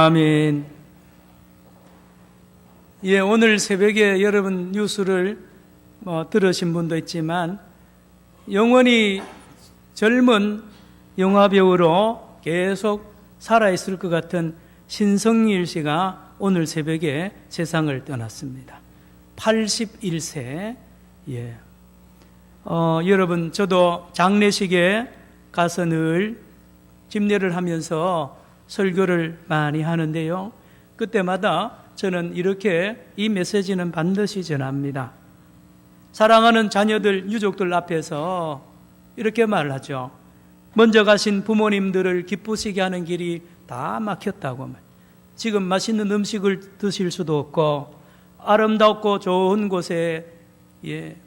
아멘. 예, 오늘 새벽에 여러분 뉴스를 들으신 분도 있지만 영원히 젊은 영화배우로 계속 살아있을 것 같은 신성일 씨가 오늘 새벽에 세상을 떠났습니다. 81세. 예. 여러분, 저도 장례식에 가서 늘 집례를 하면서 설교를 많이 하는데요. 그때마다 저는 이렇게 이 메시지는 반드시 전합니다. 사랑하는 자녀들, 유족들 앞에서 이렇게 말하죠. 먼저 가신 부모님들을 기쁘시게 하는 길이 다 막혔다고. 지금 맛있는 음식을 드실 수도 없고 아름답고 좋은 곳에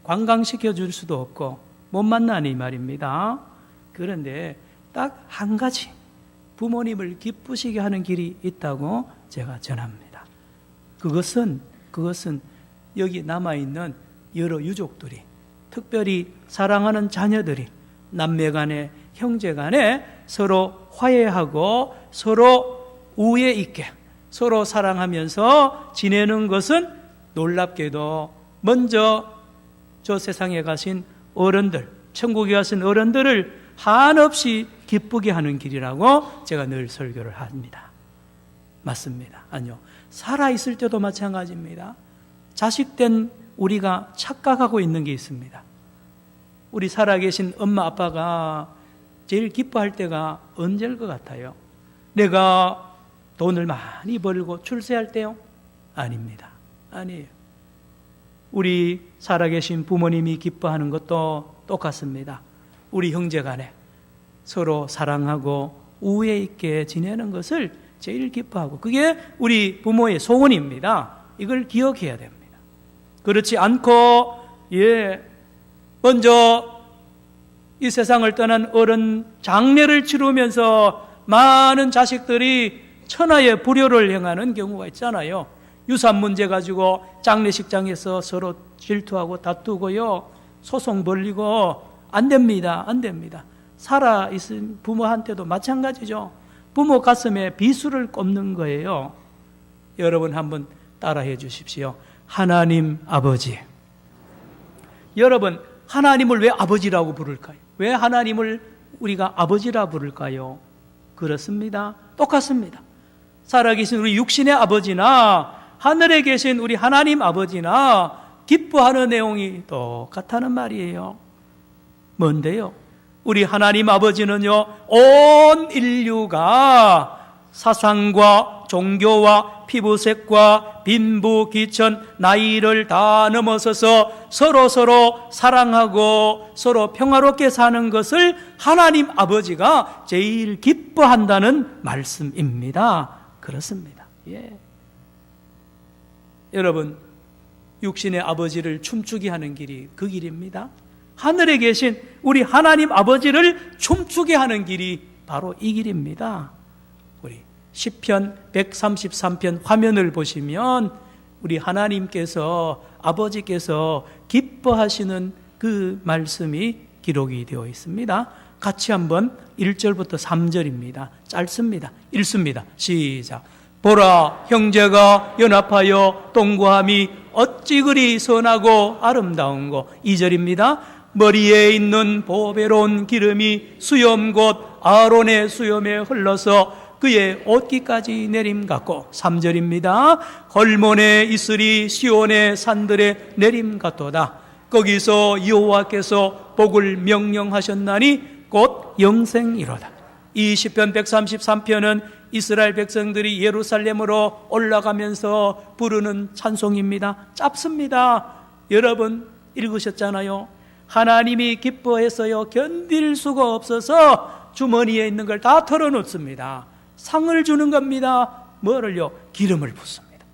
관광시켜 줄 수도 없고 못 만나니 말입니다. 그런데 딱 한 가지 부모님을 기쁘시게 하는 길이 있다고 제가 전합니다. 그것은 여기 남아있는 여러 유족들이, 특별히 사랑하는 자녀들이 남매간에, 형제간에 서로 화해하고 서로 우애 있게 서로 사랑하면서 지내는 것은 놀랍게도 먼저 저 세상에 가신 어른들, 천국에 가신 어른들을 한없이 기쁘게 하는 길이라고 제가 늘 설교를 합니다. 맞습니다. 아니요. 살아있을 때도 마찬가지입니다. 자식된 우리가 착각하고 있는 게 있습니다. 우리 살아계신 엄마 아빠가 제일 기뻐할 때가 언제일 것 같아요? 내가 돈을 많이 벌고 출세할 때요? 아닙니다. 아니에요. 우리 살아계신 부모님이 기뻐하는 것도 똑같습니다. 우리 형제간에 서로 사랑하고 우애 있게 지내는 것을 제일 기뻐하고, 그게 우리 부모의 소원입니다. 이걸 기억해야 됩니다. 그렇지 않고 먼저 이 세상을 떠난 어른 장례를 치르면서 많은 자식들이 천하의 불효를 행하는 경우가 있잖아요. 유산 문제 가지고 장례식장에서 서로 질투하고 다투고요, 소송 벌리고. 안 됩니다. 안 됩니다. 살아있은 부모한테도 마찬가지죠. 부모 가슴에 비수를 꼽는 거예요. 여러분 한번 따라해 주십시오. 하나님 아버지. 여러분, 하나님을 왜 아버지라고 부를까요? 왜 하나님을 우리가 아버지라 부를까요? 그렇습니다. 똑같습니다. 살아계신 우리 육신의 아버지나 하늘에 계신 우리 하나님 아버지나 기뻐하는 내용이 똑같다는 말이에요. 뭔데요? 우리 하나님 아버지는요, 온 인류가 사상과 종교와 피부색과 빈부, 기천, 나이를 다 넘어서서 서로 사랑하고 서로 평화롭게 사는 것을 하나님 아버지가 제일 기뻐한다는 말씀입니다. 그렇습니다. 예. 여러분, 육신의 아버지를 춤추게 하는 길이 그 길입니다. 하늘에 계신 우리 하나님 아버지를 춤추게 하는 길이 바로 이 길입니다. 우리 시편 133편 화면을 보시면 우리 하나님께서, 아버지께서 기뻐하시는 그 말씀이 기록이 되어 있습니다. 같이 한번 1절부터 3절입니다. 짧습니다. 읽습니다. 시작. 보라, 형제가 연합하여 동거함이 어찌 그리 선하고 아름다운고. 2절입니다. 머리에 있는 보배로운 기름이 수염 곧 아론의 수염에 흘러서 그의 옷깃까지 내림 같고. 3절입니다. 헐몬에 있으리 시온의 산들에 내림 같도다. 거기서 여호와께서 복을 명령하셨나니 곧 영생이로다. 이 시편 133편은 이스라엘 백성들이 예루살렘으로 올라가면서 부르는 찬송입니다. 짧습니다. 여러분 읽으셨잖아요. 하나님이 기뻐해서요, 견딜 수가 없어서 주머니에 있는 걸 다 털어놓습니다. 상을 주는 겁니다. 뭐를요? 기름을 붓습니다.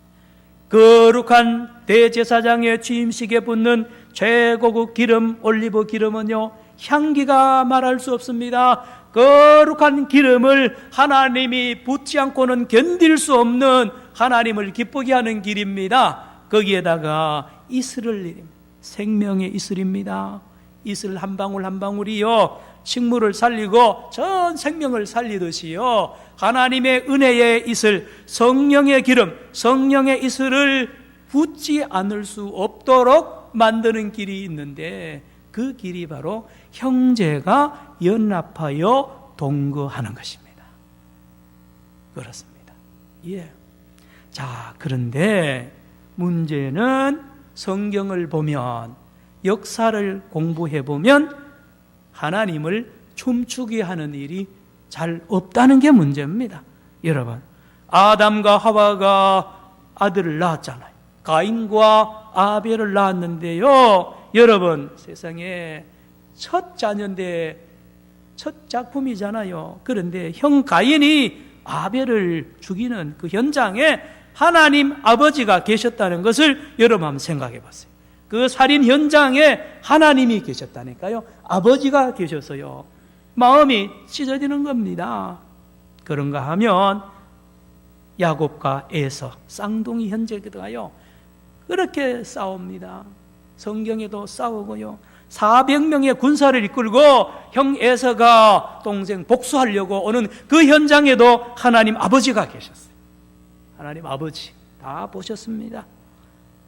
거룩한 대제사장의 취임식에 붓는 최고급 기름, 올리브 기름은요, 향기가 말할 수 없습니다. 거룩한 기름을 하나님이 붓지 않고는 견딜 수 없는, 하나님을 기쁘게 하는 길입니다. 거기에다가 이슬을 내립니다. 생명의 이슬입니다. 이슬 한 방울 한 방울이요, 식물을 살리고 전 생명을 살리듯이요, 하나님의 은혜의 이슬, 성령의 기름, 성령의 이슬을 붓지 않을 수 없도록 만드는 길이 있는데, 그 길이 바로 형제가 연합하여 동거하는 것입니다. 그렇습니다. 예. 자, 그런데 문제는 성경을 보면, 역사를 공부해 보면 하나님을 춤추게 하는 일이 잘 없다는 게 문제입니다. 여러분, 아담과 하와가 아들을 낳았잖아요. 가인과 아벨을 낳았는데요, 여러분, 세상에 첫 자녀인데 첫 작품이잖아요. 그런데 형 가인이 아벨을 죽이는 그 현장에 하나님 아버지가 계셨다는 것을 여러분 한번 생각해 봤어요. 그 살인 현장에 하나님이 계셨다니까요. 아버지가 계셔서요, 마음이 찢어지는 겁니다. 그런가 하면 야곱과 에서, 쌍둥이 형제가요, 그렇게 싸웁니다. 성경에도 싸우고요, 400명의 군사를 이끌고 형 에서가 동생 복수하려고 오는 그 현장에도 하나님 아버지가 계셨어요. 하나님 아버지 다 보셨습니다.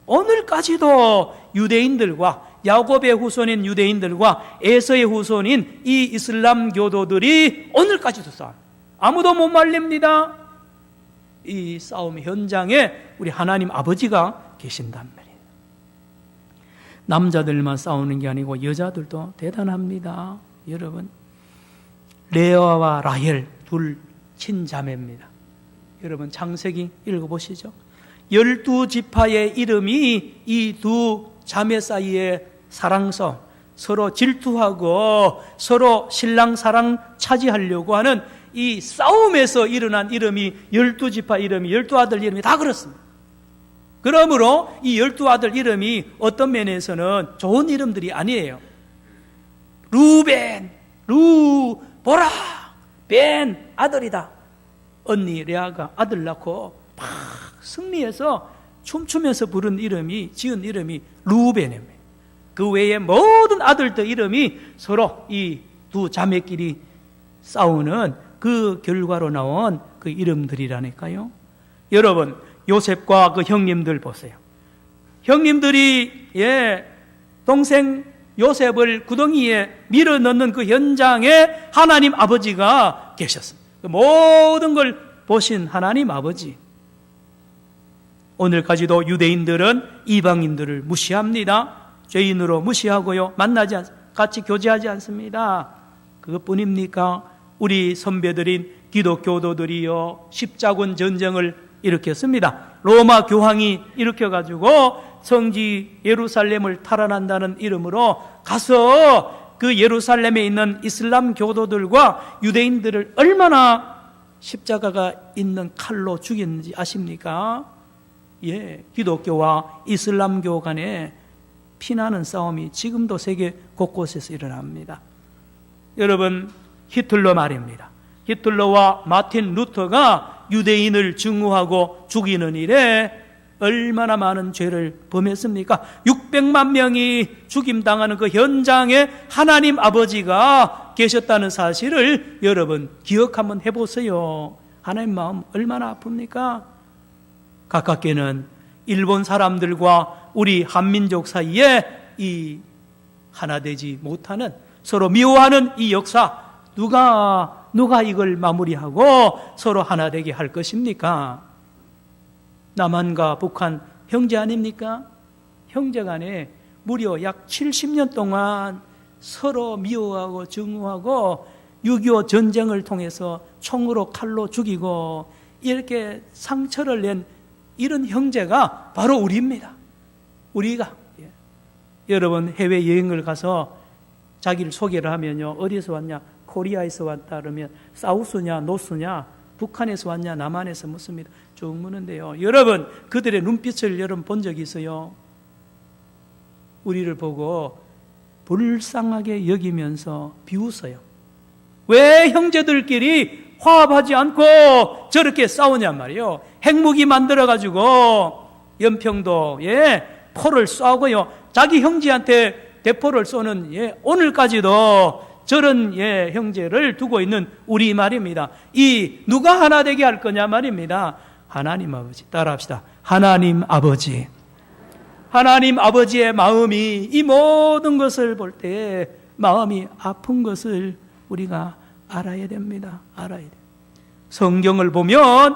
오늘까지도 유대인들과, 야곱의 후손인 유대인들과 에서의 후손인 이 이슬람 교도들이 오늘까지도 싸워요. 아무도 못 말립니다. 이 싸움 현장에 우리 하나님 아버지가 계신단 말이에요. 남자들만 싸우는 게 아니고 여자들도 대단합니다. 여러분, 레아와 라헬 둘 친자매입니다. 여러분, 창세기 읽어보시죠. 12지파의 이름이 이 두 자매 사이의 사랑성, 서로 질투하고 서로 신랑 사랑 차지하려고 하는 이 싸움에서 일어난 이름이, 12지파 이름이, 12아들 이름이 다 그렇습니다. 그러므로 이 12아들 이름이 어떤 면에서는 좋은 이름들이 아니에요. 루벤, 보라, 벤, 아들이다. 언니 레아가 아들 낳고 막 승리해서 춤추면서 부른 이름이, 지은 이름이 루벤입니다. 그 외에 모든 아들들 이름이 서로 이 두 자매끼리 싸우는 그 결과로 나온 그 이름들이라니까요. 여러분, 요셉과 그 형님들 보세요. 형님들이 동생 요셉을 구덩이에 밀어 넣는 그 현장에 하나님 아버지가 계셨습니다. 모든 걸 보신 하나님 아버지. 오늘까지도 유대인들은 이방인들을 무시합니다. 죄인으로 무시하고요, 만나지 않습니다. 같이 교제하지 않습니다. 그것뿐입니까? 우리 선배들인 기독교도들이요, 십자군 전쟁을 일으켰습니다. 로마 교황이 일으켜가지고 성지 예루살렘을 탈환한다는 이름으로 가서 그 예루살렘에 있는 이슬람 교도들과 유대인들을 얼마나 십자가가 있는 칼로 죽였는지 아십니까? 기독교와 이슬람교 간에 피나는 싸움이 지금도 세계 곳곳에서 일어납니다. 여러분, 히틀러 말입니다. 히틀러와 마틴 루터가 유대인을 증오하고 죽이는 일에 얼마나 많은 죄를 범했습니까? 600만 명이 죽임당하는 그 현장에 하나님 아버지가 계셨다는 사실을 여러분 기억 한번 해보세요. 하나님 마음 얼마나 아픕니까? 가깝게는 일본 사람들과 우리 한민족 사이에 이 하나 되지 못하는, 서로 미워하는 이 역사, 누가 이걸 마무리하고 서로 하나 되게 할 것입니까? 남한과 북한 형제 아닙니까? 형제 간에 무려 약 70년 동안 서로 미워하고 증오하고 6.25 전쟁을 통해서 총으로 칼로 죽이고 이렇게 상처를 낸 이런 형제가 바로 우리입니다. 우리가 여러분, 해외여행을 가서 자기를 소개를 하면요, 어디서 왔냐? 코리아에서 왔다 그러면 사우스냐 노스냐, 북한에서 왔냐 남한에서 묻습니다. 쭉 묻는데요, 여러분, 그들의 눈빛을 여러분 본 적이 있어요? 우리를 보고 불쌍하게 여기면서 비웃어요. 왜 형제들끼리 화합하지 않고 저렇게 싸우냔 말이에요. 핵무기 만들어가지고 연평도에 포를 쏘고요, 자기 형제한테 대포를 쏘는 오늘까지도 저런 형제를 두고 있는 우리 말입니다. 이 누가 하나 되게 할 거냐 말입니다. 하나님 아버지. 따라합시다. 하나님 아버지. 하나님 아버지의 마음이 이 모든 것을 볼 때 마음이 아픈 것을 우리가 알아야 됩니다. 알아야 돼요. 성경을 보면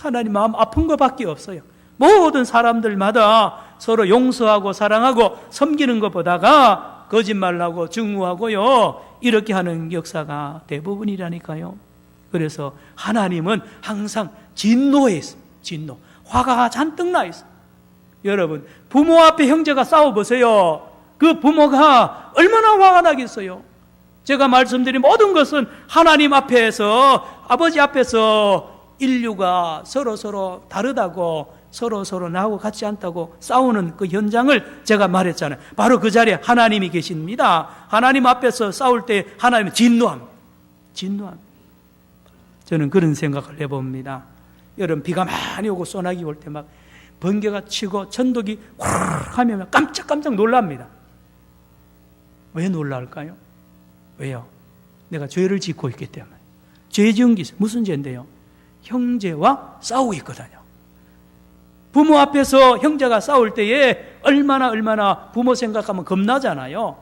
하나님 마음 아픈 것밖에 없어요. 모든 사람들마다 서로 용서하고 사랑하고 섬기는 것보다가 거짓말하고 증오하고요, 이렇게 하는 역사가 대부분이라니까요. 그래서 하나님은 항상 진노에 있습니다. 진노. 화가 잔뜩 나 있습니다. 여러분, 부모 앞에 형제가 싸워보세요. 그 부모가 얼마나 화가 나겠어요. 제가 말씀드린 모든 것은 하나님 앞에서, 아버지 앞에서 인류가 서로 다르다고, 서로 나하고 같지 않다고 싸우는 그 현장을 제가 말했잖아요. 바로 그 자리에 하나님이 계십니다. 하나님 앞에서 싸울 때 하나님은 진노합니다. 진노합니다. 저는 그런 생각을 해봅니다. 여름 비가 많이 오고 소나기 올 때 막 번개가 치고 천둥이 확 하면 깜짝 놀랍니다. 왜 놀랄까요? 왜요? 내가 죄를 짓고 있기 때문에. 죄 지은 게 무슨 죄인데요? 형제와 싸우고 있거든요. 부모 앞에서 형제가 싸울 때에 얼마나 부모 생각하면 겁나잖아요.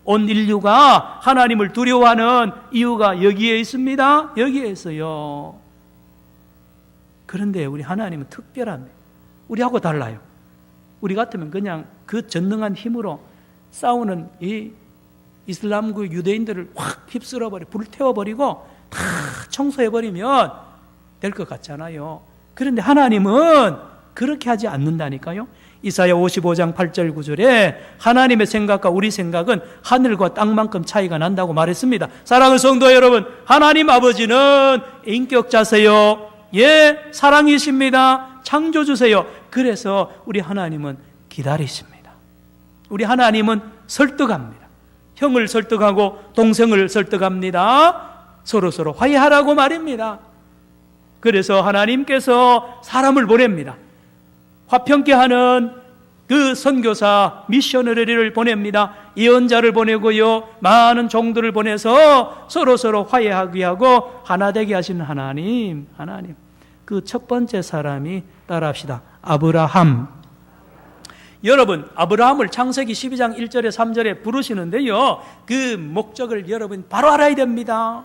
온 인류가 하나님을 두려워하는 이유가 여기에 있습니다. 여기에 있어요. 그런데 우리 하나님은 특별합니다. 우리하고 달라요. 우리 같으면 그냥 그 전능한 힘으로 싸우는 이 이슬람교 유대인들을 확 휩쓸어버리고 불태워버리고 다 청소해버리면 될 것 같잖아요. 그런데 하나님은 그렇게 하지 않는다니까요. 이사야 55장 8절 9절에 하나님의 생각과 우리 생각은 하늘과 땅만큼 차이가 난다고 말했습니다. 사랑하는 성도 여러분, 하나님 아버지는 인격자세요. 사랑이십니다. 창조주세요. 그래서 우리 하나님은 기다리십니다. 우리 하나님은 설득합니다. 형을 설득하고 동생을 설득합니다. 서로 화해하라고 말입니다. 그래서 하나님께서 사람을 보냅니다. 화평케 하는 그 선교사 미셔너리를 보냅니다. 예언자를 보내고요, 많은 종들을 보내서 서로 화해하게 하고 하나 되게 하시는 하나님. 그 첫 번째 사람이 따라합시다. 아브라함. 여러분, 아브라함을 창세기 12장 1절에 3절에 부르시는데요, 그 목적을 여러분 바로 알아야 됩니다.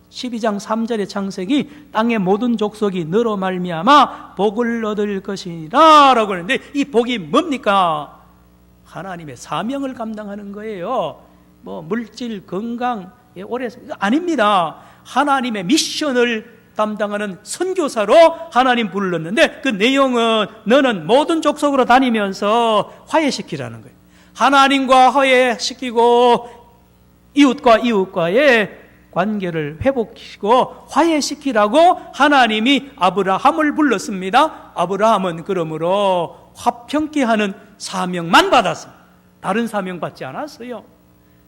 12장 3절의 창세기, 땅의 모든 족속이 너로 말미암아 복을 얻을 것이라 라고 하는데, 이 복이 뭡니까? 하나님의 사명을 감당하는 거예요. 물질, 건강, 오래 아닙니다. 하나님의 미션을 담당하는 선교사로 하나님 불렀는데, 그 내용은 너는 모든 족속으로 다니면서 화해시키라는 거예요. 하나님과 화해시키고 이웃과의 관계를 회복시키고 화해시키라고 하나님이 아브라함을 불렀습니다. 아브라함은 그러므로 화평케 하는 사명만 받았습니다. 다른 사명 받지 않았어요.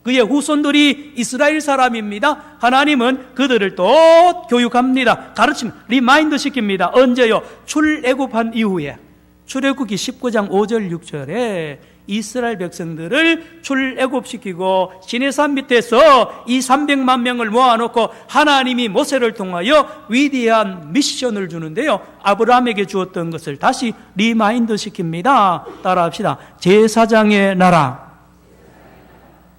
그의 후손들이 이스라엘 사람입니다. 하나님은 그들을 또 교육합니다. 가르칩니다. 리마인드 시킵니다. 언제요? 출애굽한 이후에. 출애굽기 19장 5절 6절에 이스라엘 백성들을 출애굽시키고 시내산 밑에서 이 300만 명을 모아놓고 하나님이 모세를 통하여 위대한 미션을 주는데요, 아브라함에게 주었던 것을 다시 리마인드 시킵니다. 따라합시다. 제사장의 나라.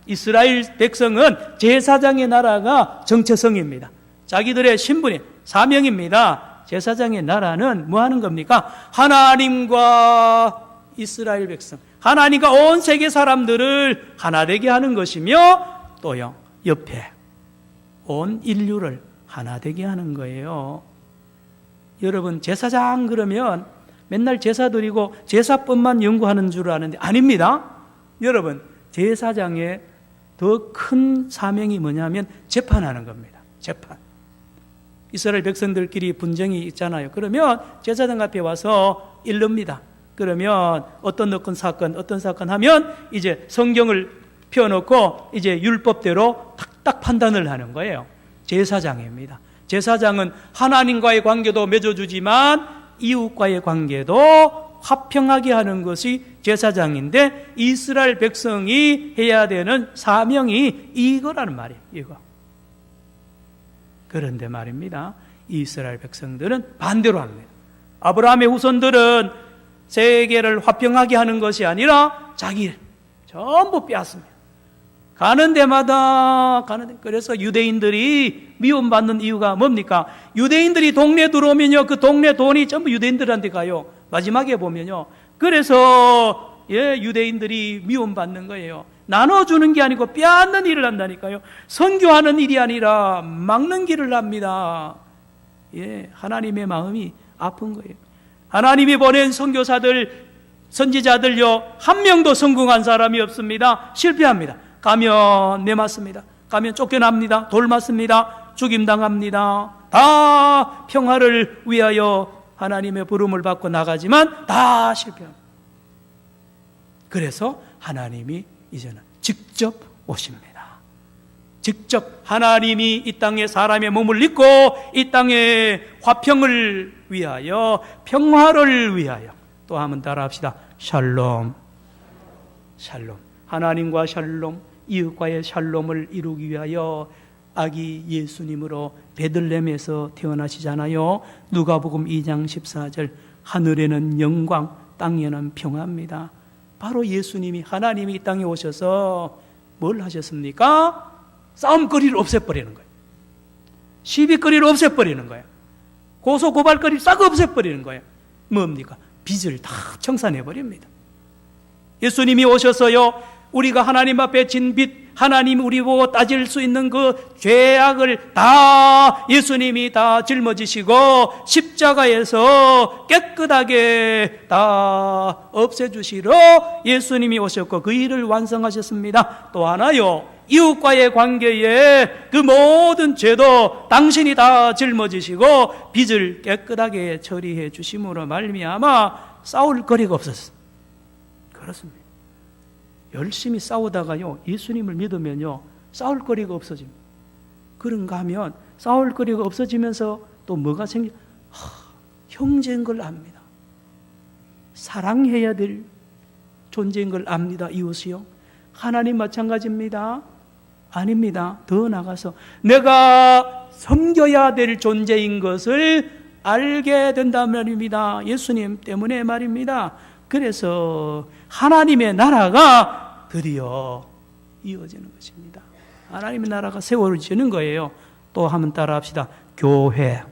이스라엘 백성은 제사장의 나라가 정체성입니다. 자기들의 신분이 사명입니다. 제사장의 나라는 뭐 하는 겁니까? 하나님과 이스라엘 백성, 하나님과 온 세계 사람들을 하나 되게 하는 것이며, 또요, 옆에 온 인류를 하나 되게 하는 거예요. 여러분, 제사장 그러면 맨날 제사 드리고 제사법만 연구하는 줄 아는데 아닙니다. 여러분, 제사장의 더 큰 사명이 뭐냐면 재판하는 겁니다. 재판. 이스라엘 백성들끼리 분쟁이 있잖아요. 그러면 제사장 앞에 와서 일릅니다. 그러면 어떤 사건 하면 이제 성경을 펴놓고 이제 율법대로 딱 판단을 하는 거예요. 제사장입니다. 제사장은 하나님과의 관계도 맺어주지만 이웃과의 관계도 화평하게 하는 것이 제사장인데 이스라엘 백성이 해야 되는 사명이 이거라는 말이에요. 이거. 그런데 말입니다, 이스라엘 백성들은 반대로 합니다. 아브라함의 후손들은 세계를 화평하게 하는 것이 아니라 자기 전부 빼앗습니다. 가는 데마다 그래서 유대인들이 미움받는 이유가 뭡니까? 유대인들이 동네 들어오면요, 그 동네 돈이 전부 유대인들한테 가요. 마지막에 보면요. 그래서 유대인들이 미움받는 거예요. 나눠주는 게 아니고 빼앗는 일을 한다니까요. 선교하는 일이 아니라 막는 길을 합니다. 하나님의 마음이 아픈 거예요. 하나님이 보낸 선교사들, 선지자들요, 한 명도 성공한 사람이 없습니다. 실패합니다. 가면 매맞습니다. 가면 쫓겨납니다. 돌 맞습니다. 죽임당합니다. 다 평화를 위하여 하나님의 부름을 받고 나가지만 다 실패합니다. 그래서 하나님이 이제는 직접 오십니다. 직접 하나님이 이 땅에 사람의 몸을 입고 이 땅에 화평을 위하여, 평화를 위하여, 또 한번 따라합시다. 샬롬. 샬롬. 하나님과 샬롬, 이웃과의 샬롬을 이루기 위하여 아기 예수님으로 베들레헴에서 태어나시잖아요. 누가복음 2장 14절, 하늘에는 영광, 땅에는 평화입니다. 바로 예수님이, 하나님이 이 땅에 오셔서 뭘 하셨습니까? 싸움거리를 없애버리는 거예요. 시비거리를 없애버리는 거예요. 고소고발거리 싹 없애버리는 거예요. 뭡니까? 빚을 다 청산해버립니다. 예수님이 오셔서요, 우리가 하나님 앞에 진 빚, 하나님 우리 보고 따질 수 있는 그 죄악을 다 예수님이 다 짊어지시고 십자가에서 깨끗하게 다 없애주시러 예수님이 오셨고 그 일을 완성하셨습니다. 또 하나요, 이웃과의 관계에 그 모든 죄도 당신이 다 짊어지시고 빚을 깨끗하게 처리해 주심으로 말미암아 싸울 거리가 없었습니다. 그렇습니다. 열심히 싸우다가요, 예수님을 믿으면요, 싸울 거리가 없어집니다. 그런가 하면 싸울 거리가 없어지면서 또 뭐가 형제인 걸 압니다. 사랑해야 될 존재인 걸 압니다. 이웃이요. 하나님 마찬가지입니다. 아닙니다. 더 나가서 내가 섬겨야 될 존재인 것을 알게 된단 말입니다. 예수님 때문에 말입니다. 그래서 하나님의 나라가 드디어 이어지는 것입니다. 하나님의 나라가 세워지는 거예요. 또 한번 따라합시다. 교회.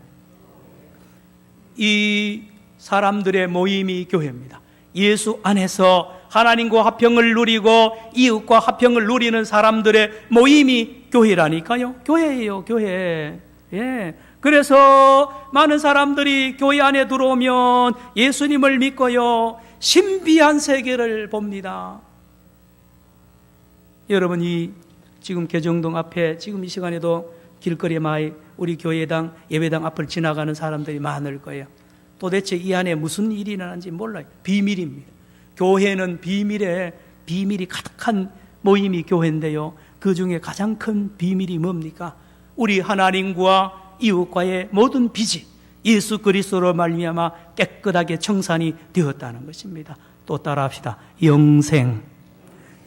이 사람들의 모임이 교회입니다. 예수 안에서 하나님과 화평을 누리고 이웃과 화평을 누리는 사람들의 모임이 교회라니까요. 교회예요, 교회. 그래서 많은 사람들이 교회 안에 들어오면 예수님을 믿고요, 신비한 세계를 봅니다. 여러분이 지금 개정동 앞에 지금 이 시간에도 길거리에 많이 우리 교회당, 예배당 앞을 지나가는 사람들이 많을 거예요. 도대체 이 안에 무슨 일이 일어나는지 몰라요. 비밀입니다. 교회는 비밀이 가득한 모임이 교회인데요, 그 중에 가장 큰 비밀이 뭡니까? 우리 하나님과 이웃과의 모든 빚이 예수 그리스도로 말미암아 깨끗하게 청산이 되었다는 것입니다. 또 따라합시다. 영생.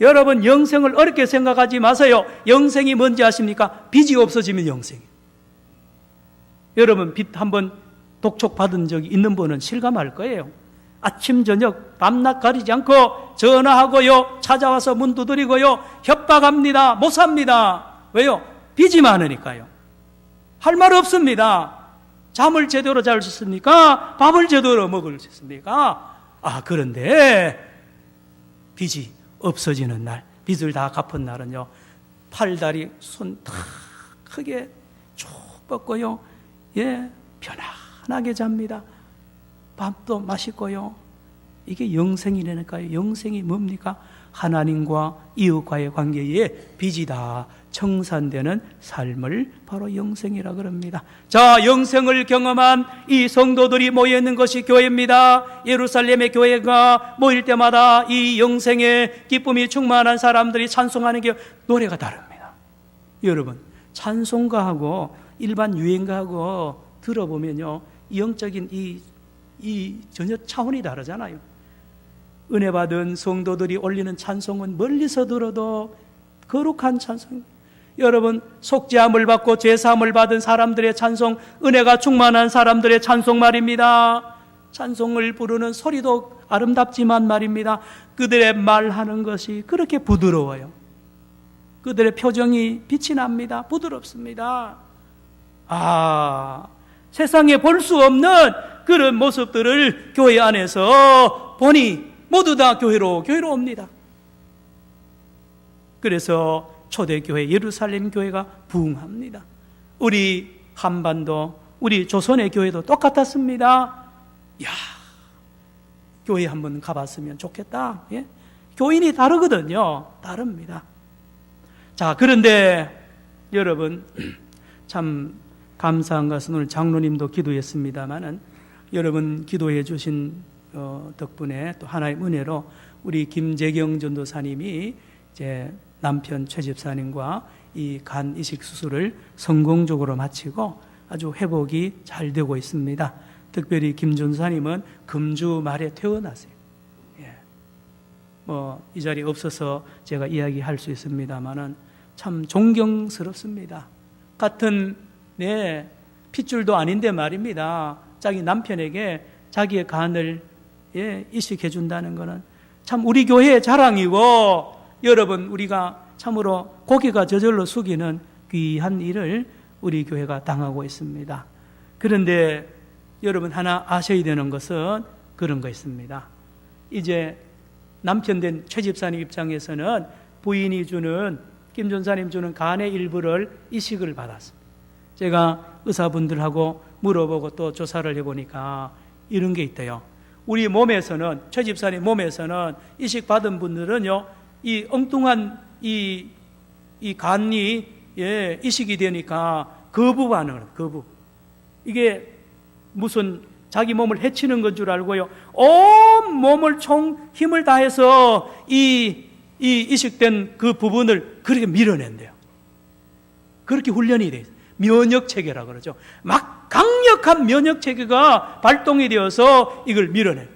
여러분, 영생을 어렵게 생각하지 마세요. 영생이 뭔지 아십니까? 빚이 없어지면 영생이에요. 여러분, 빚 한번 독촉받은 적이 있는 분은 실감할 거예요. 아침 저녁 밤낮 가리지 않고 전화하고요, 찾아와서 문 두드리고요, 협박합니다. 못 삽니다. 왜요? 빚이 많으니까요. 할 말 없습니다. 잠을 제대로 잘 수 있습니까? 밥을 제대로 먹을 수 있습니까? 그런데 빚이 없어지는 날, 빚을 다 갚은 날은요, 팔다리 손 다 크게 쭉 뻗고요, 편안하게 잡니다. 밥도 맛있고요. 이게 영생이라니까요. 영생이 뭡니까? 하나님과 이웃과의 관계에 빚이 다 청산되는 삶을 바로 영생이라 그럽니다. 자, 영생을 경험한 이 성도들이 모여있는 것이 교회입니다. 예루살렘의 교회가 모일 때마다 이 영생의 기쁨이 충만한 사람들이 찬송하는 게 노래가 다릅니다. 여러분, 찬송가하고 일반 유행가하고 들어보면요, 영적인 이 전혀 차원이 다르잖아요. 은혜 받은 성도들이 올리는 찬송은 멀리서 들어도 거룩한 찬송. 여러분, 속죄함을 받고 죄사함을 받은 사람들의 찬송, 은혜가 충만한 사람들의 찬송 말입니다. 찬송을 부르는 소리도 아름답지만 말입니다, 그들의 말하는 것이 그렇게 부드러워요. 그들의 표정이 빛이 납니다. 부드럽습니다. 세상에 볼 수 없는 그런 모습들을 교회 안에서 보니 모두 다 교회로 옵니다. 그래서 초대교회 예루살렘 교회가 부흥합니다. 우리 한반도, 우리 조선의 교회도 똑같았습니다. 교회 한번 가봤으면 좋겠다. 예? 교인이 다르거든요. 다릅니다. 자, 그런데 여러분, 참 감사한 것은 오늘 장로님도 기도했습니다만은 여러분 기도해 주신 덕분에 또 하나의 은혜로 우리 김재경 전도사님이 이제 남편 최 집사님과 이 간 이식 수술을 성공적으로 마치고 아주 회복이 잘 되고 있습니다. 특별히 김 전도사님은 금주 말에 퇴원하세요. 이 자리에 없어서 제가 이야기할 수 있습니다만은 참 존경스럽습니다. 같은 핏줄도 아닌데 말입니다. 자기 남편에게 자기의 간을 이식해 준다는 것은 참 우리 교회의 자랑이고, 여러분, 우리가 참으로 고개가 저절로 숙이는 귀한 일을 우리 교회가 당하고 있습니다. 그런데 여러분 하나 아셔야 되는 것은 그런 거 있습니다. 이제 남편 된 최 집사님 입장에서는 부인이 주는, 김 전사님 주는 간의 일부를 이식을 받았습니다. 제가 의사분들하고 물어보고 또 조사를 해보니까 이런 게 있대요. 우리 몸에서는, 최 집사님 몸에서는 이식 받은 분들은요, 이 엉뚱한 이 간이 이식이 되니까 거부 반응을, 거부. 이게 무슨 자기 몸을 해치는 건 줄 알고요, 온 몸을 힘을 다해서 이 이식된 그 부분을 그렇게 밀어낸대요. 그렇게 훈련이 돼 있어요. 면역체계라 그러죠. 막 강력한 면역체계가 발동이 되어서 이걸 밀어내요.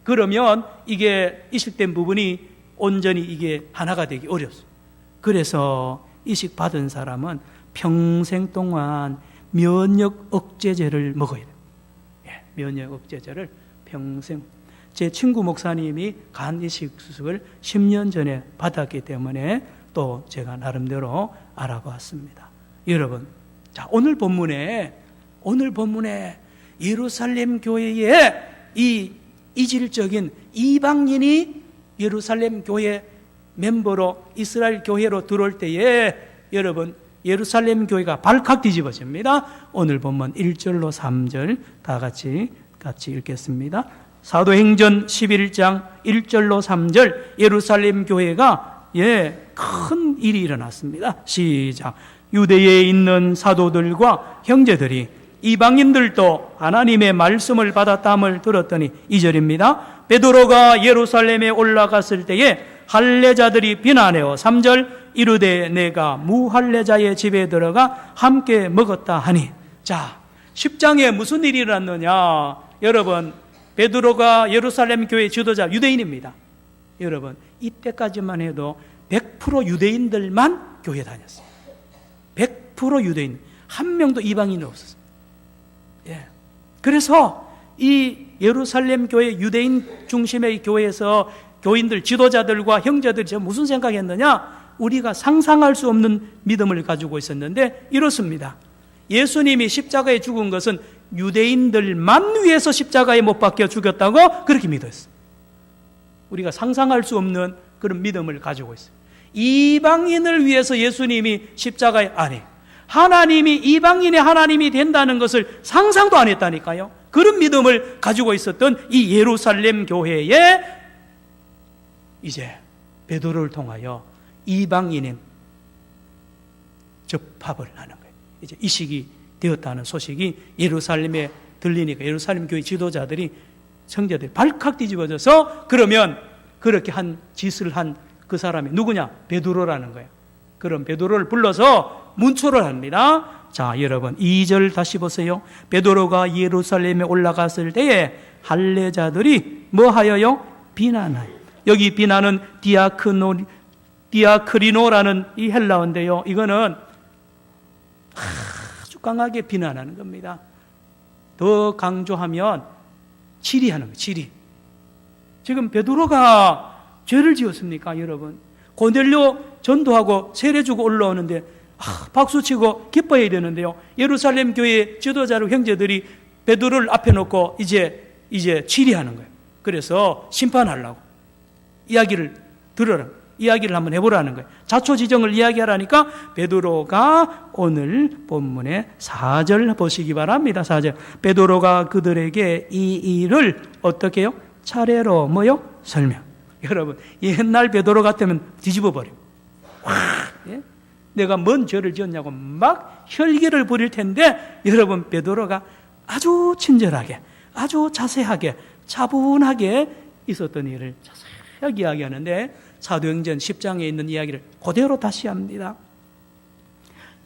그러면 이게 이식된 부분이 온전히 이게 하나가 되기 어렵습니다. 그래서 이식 받은 사람은 평생 동안 면역 억제제를 먹어야 돼요. 면역 억제제를 평생. 제 친구 목사님이 간 이식 수술을 10년 전에 받았기 때문에 또 제가 나름대로 알아봤습니다. 여러분, 자, 오늘 본문에 예루살렘 교회에 이 이질적인 이방인이 예루살렘 교회 멤버로 이스라엘 교회로 들어올 때에 여러분 예루살렘 교회가 발칵 뒤집어집니다. 오늘 본문 1절로 3절 다 같이 읽겠습니다. 사도행전 11장 1절로 3절 예루살렘 교회가 큰 일이 일어났습니다. 시작. 유대에 있는 사도들과 형제들이 이방인들도 하나님의 말씀을 받았다함을 들었더니 2절입니다. 베드로가 예루살렘에 올라갔을 때에 할례자들이 비난해요. 3절. 이르되 내가 무할례자의 집에 들어가 함께 먹었다 하니. 자, 10장에 무슨 일이 일어났느냐. 여러분, 베드로가 예루살렘 교회 지도자 유대인입니다. 여러분, 이때까지만 해도 100% 유대인들만 교회 다녔어요. 100% 유대인, 한 명도 이방인이 없었어요. 그래서 이 예루살렘 교회 유대인 중심의 교회에서 교인들, 지도자들과 형제들이 무슨 생각했느냐? 우리가 상상할 수 없는 믿음을 가지고 있었는데 이렇습니다. 예수님이 십자가에 죽은 것은 유대인들만 위해서 십자가에 못 박혀 죽였다고 그렇게 믿었어요. 우리가 상상할 수 없는 그런 믿음을 가지고 있어요. 이방인을 위해서 예수님이 십자가에 안 해요. 하나님이 이방인의 하나님이 된다는 것을 상상도 안 했다니까요. 그런 믿음을 가지고 있었던 이 예루살렘 교회에 이제 베드로를 통하여 이방인인 접합을 하는 거예요. 이제 이식이 되었다는 소식이 예루살렘에 들리니까 예루살렘 교회 지도자들이, 청자들이 발칵 뒤집어져서, 그러면 그렇게 한 짓을 한 그 사람이 누구냐? 베드로라는 거예요. 그럼 베드로를 불러서 문초를 합니다. 자, 여러분 2절 다시 보세요. 베드로가 예루살렘에 올라갔을 때에 할례자들이 뭐 하여요? 비난하여. 여기 비난은 디아크리노라는 이 헬라어인데요. 이거는 아주 강하게 비난하는 겁니다. 더 강조하면 치리하는 거예요. 치리. 지금 베드로가 죄를 지었습니까, 여러분? 고넬료 전도하고 세례 주고 올라오는데 박수치고 기뻐해야 되는데요. 예루살렘 교회 지도자로 형제들이 베드로를 앞에 놓고 이제 치리하는 거예요. 그래서 심판하려고 이야기를 들어라. 이야기를 한번 해보라는 거예요. 자초지정을 이야기하라니까 베드로가 오늘 본문의 4절 보시기 바랍니다. 4절. 베드로가 그들에게 이 일을 어떻게 해요? 차례로 뭐요? 설명. 여러분, 옛날 베드로 같으면 뒤집어 버려요. 예? 내가 뭔 죄를 지었냐고 막 혈기를 부릴 텐데, 여러분, 베드로가 아주 친절하게, 아주 자세하게, 차분하게 있었던 일을 자세하게 이야기하는데, 사도행전 10장에 있는 이야기를 그대로 다시 합니다.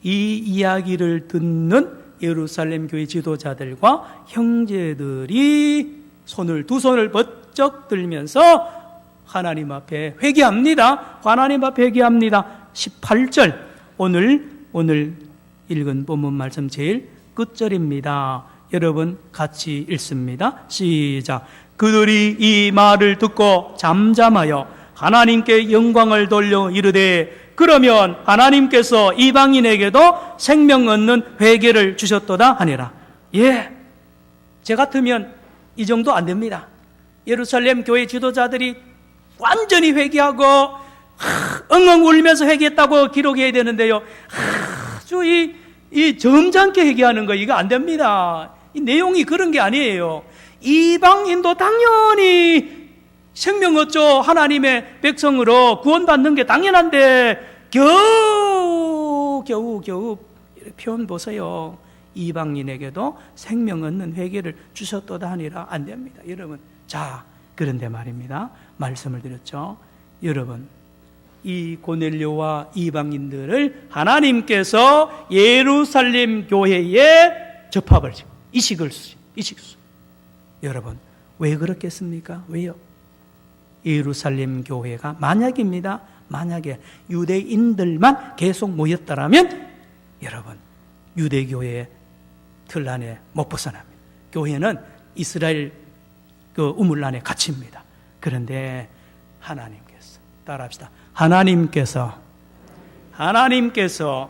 이 이야기를 듣는 예루살렘 교회 지도자들과 형제들이 두 손을 번쩍 들면서 하나님 앞에 회개합니다. 하나님 앞에 회개합니다. 18절, 오늘 읽은 본문 말씀 제일 끝절입니다. 여러분 같이 읽습니다. 시작. 그들이 이 말을 듣고 잠잠하여 하나님께 영광을 돌려 이르되, 그러면 하나님께서 이방인에게도 생명 얻는 회개를 주셨도다 하니라. 예, 제 같으면 이 정도 안 됩니다. 예루살렘 교회 지도자들이 완전히 회개하고 엉엉 울면서 회개했다고 기록해야 되는데요, 아주 이 점잖게 회개하는 거, 이거 안 됩니다. 이 내용이 그런 게 아니에요. 이방인도 당연히 생명 얻죠. 하나님의 백성으로 구원받는 게 당연한데 겨우 표현 보세요. 이방인에게도 생명 얻는 회개를 주셨도다 하니라. 안 됩니다, 여러분. 자, 그런데 말입니다. 말씀을 드렸죠. 여러분, 이 고넬료와 이방인들을 하나님께서 예루살렘 교회에 접합을 이식을. 여러분, 왜 그렇겠습니까? 왜요? 예루살렘 교회가 만약에 유대인들만 계속 모였더라면 여러분, 유대교회의 틀 안에 못 벗어납니다. 교회는 이스라엘 그 우물 안에 갇힙니다. 그런데 하나님께서, 따라합시다. 하나님께서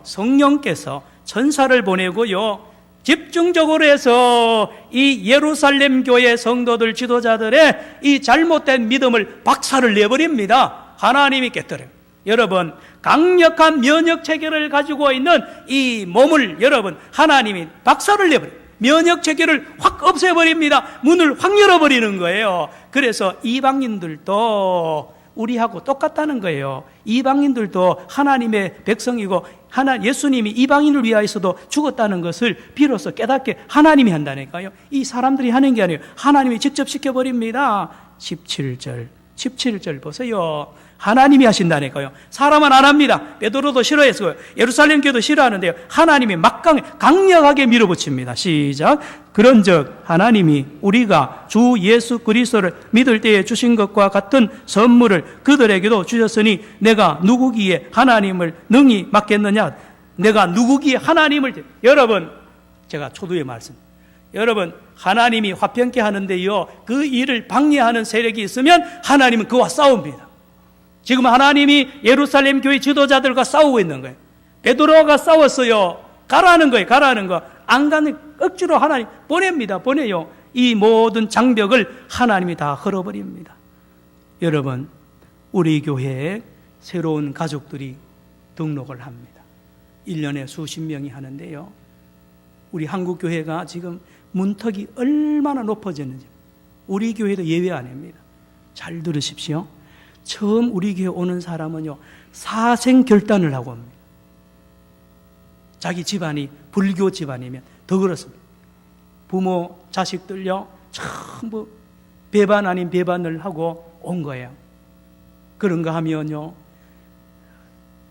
성령께서 천사를 보내고요, 집중적으로 해서 이 예루살렘 교회 성도들 지도자들의 이 잘못된 믿음을 박살을 내버립니다. 하나님이 깨뜨려요. 여러분, 강력한 면역 체계를 가지고 있는 이 몸을 여러분, 하나님이 박살을 내버려요. 면역 체계를 확 없애버립니다. 문을 확 열어버리는 거예요. 그래서 이방인들도 우리하고 똑같다는 거예요. 이방인들도 하나님의 백성이고 예수님이 이방인을 위하여서도 죽었다는 것을 비로소 깨닫게 하나님이 한다니까요. 이 사람들이 하는 게 아니에요. 하나님이 직접 시켜버립니다. 17절 보세요. 하나님이 하신다니까요. 사람은 안 합니다. 베드로도 싫어했어요. 예루살렘 교회도 싫어하는데요, 하나님이 강력하게 밀어붙입니다. 시작. 그런즉 하나님이 우리가 주 예수 그리스도를 믿을 때에 주신 것과 같은 선물을 그들에게도 주셨으니 내가 누구기에 하나님을 능히 맡겠느냐. 내가 누구기에 하나님을. 여러분, 제가 초두에 말씀, 여러분, 하나님이 화평케 하는데요, 그 일을 방해하는 세력이 있으면 하나님은 그와 싸웁니다. 지금 하나님이 예루살렘 교회 지도자들과 싸우고 있는 거예요. 베드로가 싸웠어요. 가라는 거예요. 가라는 거. 안 가는, 억지로 하나님 보내요. 이 모든 장벽을 하나님이 다 헐어버립니다. 여러분, 우리 교회에 새로운 가족들이 등록을 합니다. 1년에 수십 명이 하는데요, 우리 한국 교회가 지금 문턱이 얼마나 높아졌는지 우리 교회도 예외 아닙니다. 잘 들으십시오. 처음 우리 교회 오는 사람은요, 사생 결단을 하고 옵니다. 자기 집안이 불교 집안이면 더 그렇습니다. 부모, 자식들요, 전부 배반 아닌 배반을 하고 온 거예요. 그런가 하면요,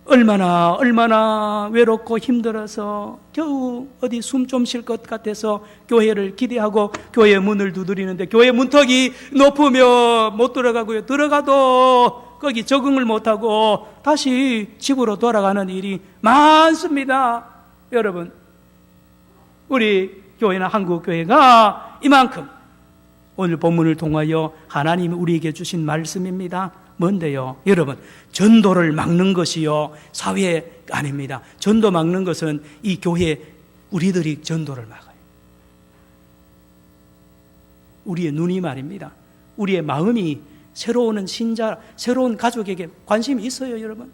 얼마나 외롭고 힘들어서 겨우 어디 숨 좀 쉴 것 같아서 교회를 기대하고 교회 문을 두드리는데 교회 문턱이 높으면 못 들어가고요. 들어가도 거기 적응을 못하고 다시 집으로 돌아가는 일이 많습니다. 여러분, 우리 교회나 한국교회가 이만큼 오늘 본문을 통하여 하나님이 우리에게 주신 말씀입니다. 뭔데요? 여러분, 전도를 막는 것이요 사회 아닙니다. 전도 막는 것은 이 교회 우리들이 전도를 막아요. 우리의 눈이 말입니다. 우리의 마음이 새로운 신자, 새로운 가족에게 관심이 있어요, 여러분.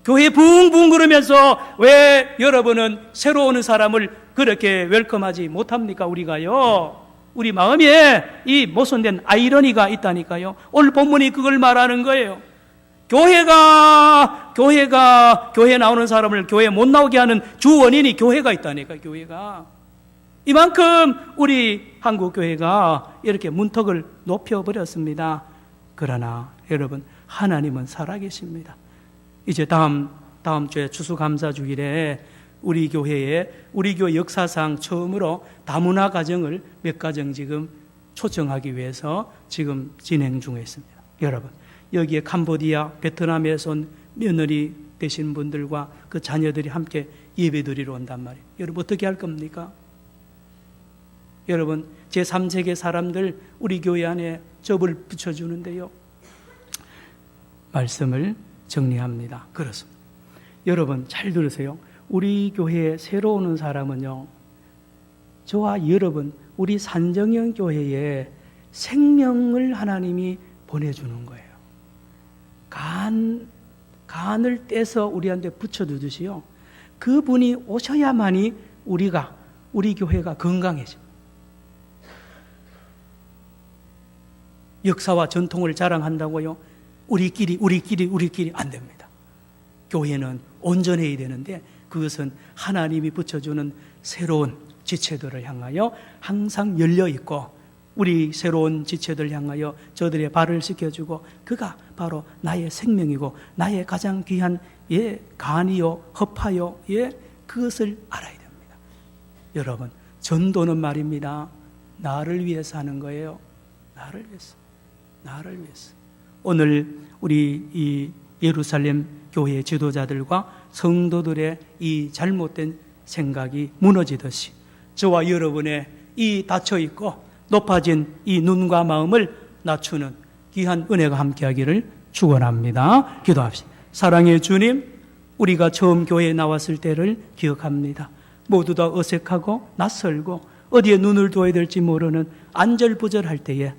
교회 붕붕 그러면서 왜 여러분은 새로운 사람을 그렇게 웰컴하지 못합니까? 우리가요. 우리 마음에 이 모순된 아이러니가 있다니까요. 오늘 본문이 그걸 말하는 거예요. 교회 나오는 사람을 교회 못 나오게 하는 주 원인이 교회가 있다니까요. 교회가. 이만큼 우리 한국교회가 이렇게 문턱을 높여버렸습니다. 그러나 여러분, 하나님은 살아계십니다. 이제 다음 주에 추수감사주일에 우리 교회 역사상 처음으로 다문화 가정을 몇 가정 지금 초청하기 위해서 지금 진행 중에 있습니다. 여러분, 여기에 캄보디아, 베트남에서 온 며느리 되신 분들과 그 자녀들이 함께 예배드리러 온단 말이에요. 여러분, 어떻게 할 겁니까? 여러분, 제3세계 사람들 우리 교회 안에 접을 붙여주는데요. 말씀을 정리합니다. 그렇습니다. 여러분, 잘 들으세요. 우리 교회에 새로 오는 사람은요, 저와 여러분, 우리 산정형 교회에 생명을 하나님이 보내주는 거예요. 간을 떼서 우리한테 붙여두듯이요, 그분이 오셔야만이 우리 교회가 건강해집니다. 역사와 전통을 자랑한다고요, 우리끼리 안 됩니다. 교회는 온전해야 되는데 그것은 하나님이 붙여주는 새로운 지체들을 향하여 항상 열려있고, 우리 새로운 지체들 향하여 저들의 발을 씻겨주고, 그가 바로 나의 생명이고 나의 가장 귀한 간이요 허파요, 그것을 알아야 됩니다. 여러분, 전도는 말입니다, 나를 위해서 하는 거예요. 나를 위해서. 오늘 우리 이 예루살렘 교회 지도자들과 성도들의 이 잘못된 생각이 무너지듯이 저와 여러분의 이 닫혀있고 높아진 이 눈과 마음을 낮추는 귀한 은혜가 함께하기를 축원합니다. 기도합시다. 사랑의 주님, 우리가 처음 교회에 나왔을 때를 기억합니다. 모두 다 어색하고 낯설고 어디에 눈을 둬야 될지 모르는 안절부절할 때에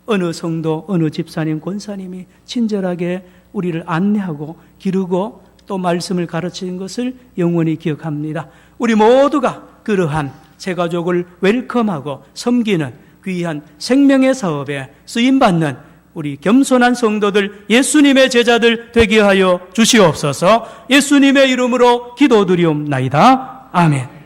어느 성도, 어느 집사님, 권사님이 친절하게 우리를 안내하고 기르고 또 말씀을 가르치는 것을 영원히 기억합니다. 우리 모두가 그러한 새 가족을 웰컴하고 섬기는 귀한 생명의 사업에 쓰임받는 우리 겸손한 성도들, 예수님의 제자들 되게 하여 주시옵소서. 예수님의 이름으로 기도드리옵나이다. 아멘.